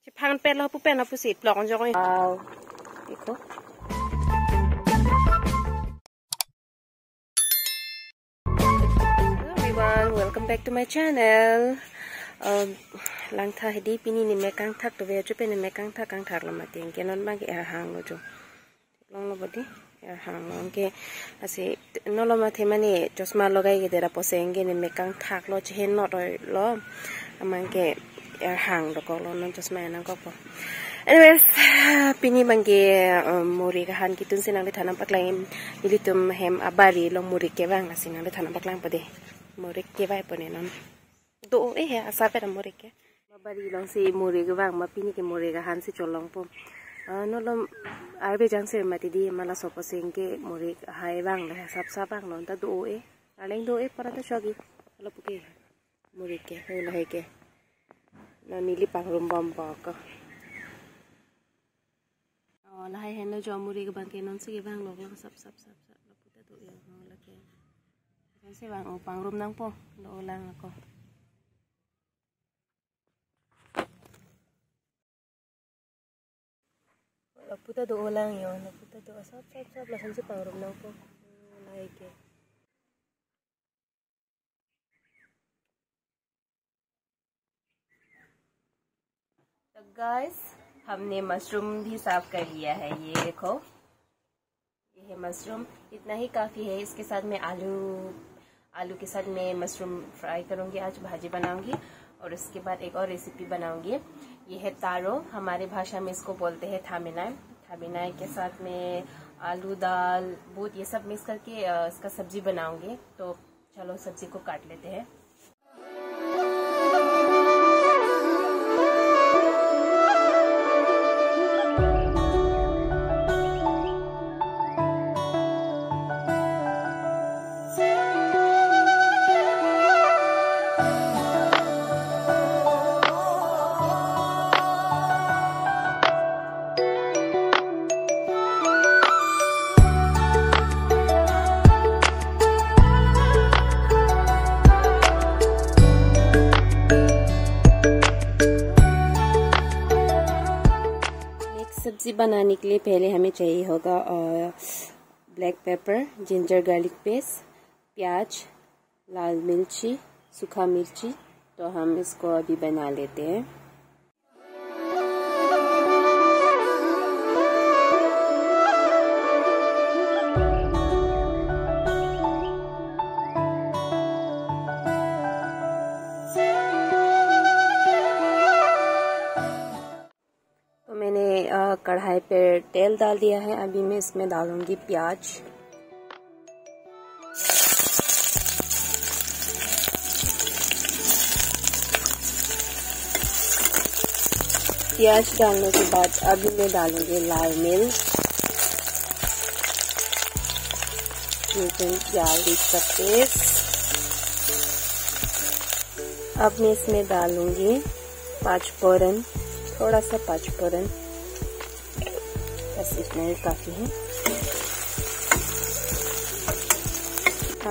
พังเป็นแล้วผู้เป็นแล้วผู้สิปลอกจอยदेखो everyone, welcome back to my channel. Lang tha hedi pini ni mekang thak to ve chu pen ni mekang thak la ma ting ke non ma ke hang lo chu long lo bodi hang long ke ase no lo ma the mani chosma logai ke dera posenge ni mekang thak lo chen no lo amang ke hang do ko lo non chosma na ko po. Anyways, pini bangge muri kahan kitun sinang dithanam paklang militum hem abari long muri ke bang la sinang dithanam paklang pade muri ke bai pone non do he asa pera muri ke abari long si muri ke bang ma pini ke muri kahan si cholong po no lom arbe jang ser mati di mala sopo sengke muri hai bang la sap sap bang non ta do aleng do para ta shogi lo puke muri ke la he ke no nili pangrum bom pa ka lah hai hen lo jomuri ke bang ke non se ke bang lo sap lo puta tu ya no la ke se bang o pangrum nang po lo lang ako lo puta do lang yo lo puta do sap la san se pangrum nang po lai ke तो guys हमने mushroom भी साफ कर लिया है। ये देखो ये है मशरूम, इतना ही काफ़ी है। इसके साथ में आलू के साथ में मशरूम फ्राई करूँगी, आज भाजी बनाऊँगी और उसके बाद एक और रेसिपी बनाऊँगी। ये है तारो, हमारे भाषा में इसको बोलते हैं थामिनाई के साथ में आलू दाल बूट ये सब मिक्स करके इसका सब्जी बनाऊँगी। तो चलो सब्जी को काट लेते हैं। सब्जी बनाने के लिए पहले हमें चाहिए होगा black pepper, ginger garlic paste, प्याज, लाल मिर्ची, सूखा मिर्ची। तो हम इसको अभी बना लेते हैं। कढ़ाई पे तेल डाल दिया है। अभी मैं इसमें डालूंगी प्याज, डालने के बाद अभी मैं डालूंगी लाल मिर्च, गार्लिक का पेस्ट। अब मैं इसमें डालूंगी पाँचफोरन, थोड़ा सा पाँचफोरन, बस इतना ही काफी है।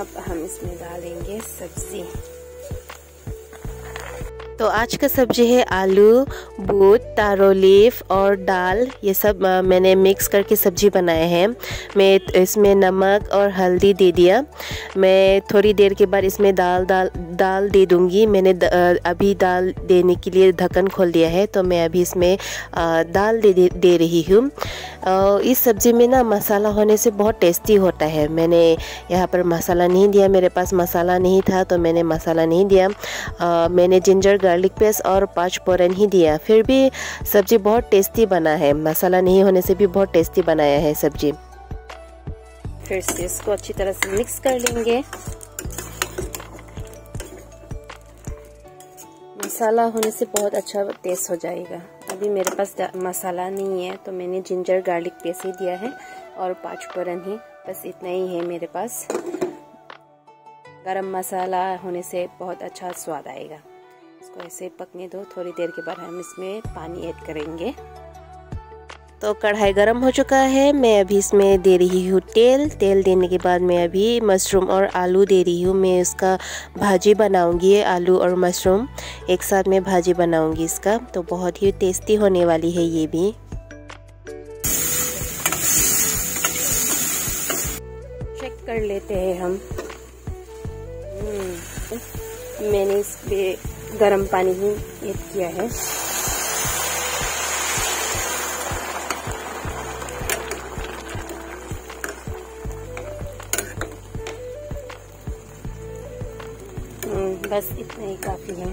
अब हम इसमें डालेंगे सब्जी। तो आज का सब्जी है आलू, बूट, तारो लीफ और दाल। ये सब मैंने मिक्स करके सब्जी बनाए हैं। मैं इसमें नमक और हल्दी दे दिया। मैं थोड़ी देर के बाद इसमें दाल दे दूंगी। मैंने अभी दाल देने के लिए ढक्कन खोल दिया है, तो मैं अभी इसमें दाल दे रही हूँ। इस सब्जी में ना मसाला होने से बहुत टेस्टी होता है। मैंने यहाँ पर मसाला नहीं दिया, मेरे पास मसाला नहीं था तो मैंने मसाला नहीं दिया। मैंने जिंजर गार्लिक पेस्ट और पाँचफोरन ही दिया, फिर भी सब्जी बहुत टेस्टी बना है। मसाला नहीं होने से भी बहुत टेस्टी बनाया है सब्जी। फिर से इसको अच्छी तरह से मिक्स कर लेंगे। मसाला होने से बहुत अच्छा टेस्ट हो जाएगा। अभी मेरे पास मसाला नहीं है तो मैंने जिंजर गार्लिक पेस्ट ही दिया है और पाँचफोरन ही, बस इतना ही है मेरे पास। गरम मसाला होने से बहुत अच्छा स्वाद आएगा। इसको ऐसे पकने दो, थोड़ी देर के बाद हम इसमें पानी ऐड करेंगे। तो कढ़ाई गरम हो चुका है। मैं अभी इसमें दे रही हूँ तेल। तेल देने के बाद मैं अभी मशरूम और आलू दे रही हूँ। मैं इसका भाजी बनाऊंगी, आलू और मशरूम एक साथ में भाजी बनाऊंगी इसका। तो बहुत ही टेस्टी होने वाली है ये भी। चेक कर लेते हैं हम। मैंने इस पे गर्म पानी भी ऐड किया है। बस इतना ही काफी है।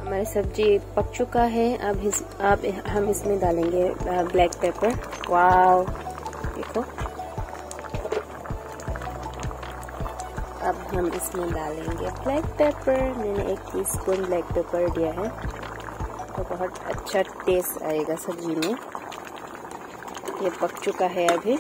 हमारी सब्जी पक चुका है। अब हम इसमें डालेंगे ब्लैक पेपर। वाव, देखो। अब हम इसमें डालेंगे ब्लैक पेपर। मैंने 1 टीस्पून ब्लैक पेपर दिया है, तो बहुत अच्छा टेस्ट आएगा सब्जी में। ये पक चुका है अभी।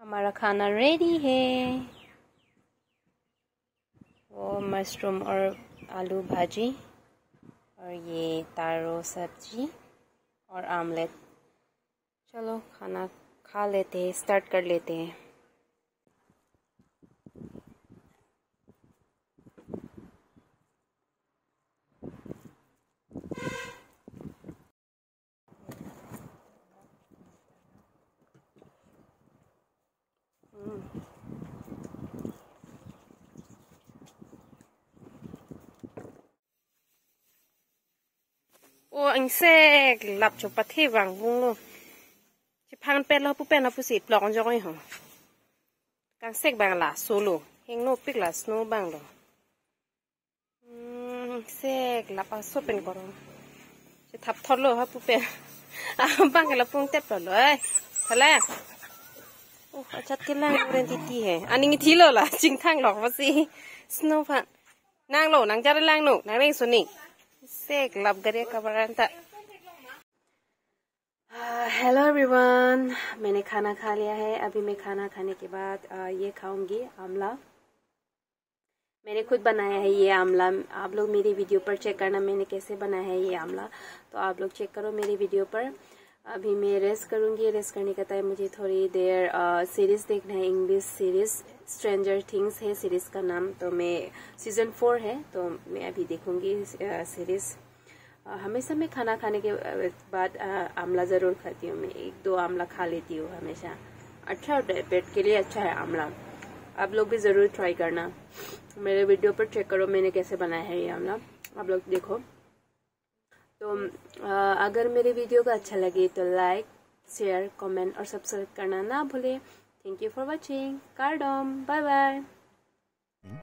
हमारा खाना रेडी है। वो मशरूम और आलू भाजी और ये तारो सब्जी और आमलेट। चलो खाना खा लेते हैं, स्टार्ट कर लेते हैं। ô anh xe lập cho bát thi vàng vung luôn chỉ phang pet lo pu pen lo pu si plong cho cái hả càng sek bang là solo heng no pick là snow bang lo sek lập à số pen còn chỉ thắp thọt lo ha pu pen bang cái là pung tép rồi ấy thật là ô chặt cái lang lên tí hè anh ấy tí lo là chính thang lọc vào gì snow phạn nang lo nang chặt lang nụ nang lên xuống nị से club करे कबरंता। Hello everyone, मैंने खाना खा लिया है। अभी मैं खाना खाने के बाद ये खाऊंगी आमला। मैंने खुद बनाया है ये आमला। आप लोग मेरी वीडियो पर चेक करना मैंने कैसे बनाया है ये आमला, तो आप लोग चेक करो मेरी वीडियो पर। अभी मैं रेस्ट करूंगी। रेस्ट करने का टाइम मुझे थोड़ी देर सीरीज देखना है, इंग्लिश सीरीज स्ट्रेंजर थिंग्स है सीरीज का नाम। तो मैं सीजन 4 है, तो मैं अभी देखूंगी सीरीज। हमेशा मैं खाना खाने के बाद आमला जरूर खाती हूँ। मैं 1-2 आमला खा लेती हूँ हमेशा। अच्छा होता है, पेट के लिए अच्छा है आमला। आप लोग भी जरूर ट्राई करना। मेरे वीडियो पर चेक करो मैंने कैसे बनाया है ये आमला, आप लोग देखो। तो अगर मेरे वीडियो को अच्छा लगे तो लाइक, शेयर, कमेंट और सब्सक्राइब करना ना भूले। Thank you for watching. कार्डम, bye bye.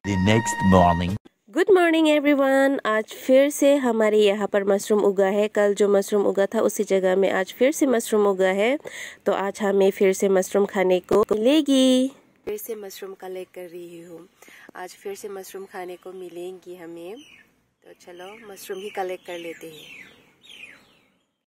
The next morning. Good morning everyone. आज फिर से हमारे यहाँ पर मशरूम उगा है। कल जो मशरूम उगा था उसी जगह में आज फिर से मशरूम उगा है। तो आज हमें फिर से मशरूम खाने को मिलेगी। फिर से मशरूम कलेक्ट कर रही हूँ। आज फिर से मशरूम खाने को मिलेंगी हमें। तो चलो मशरूम ही कलेक्ट कर लेते हैं।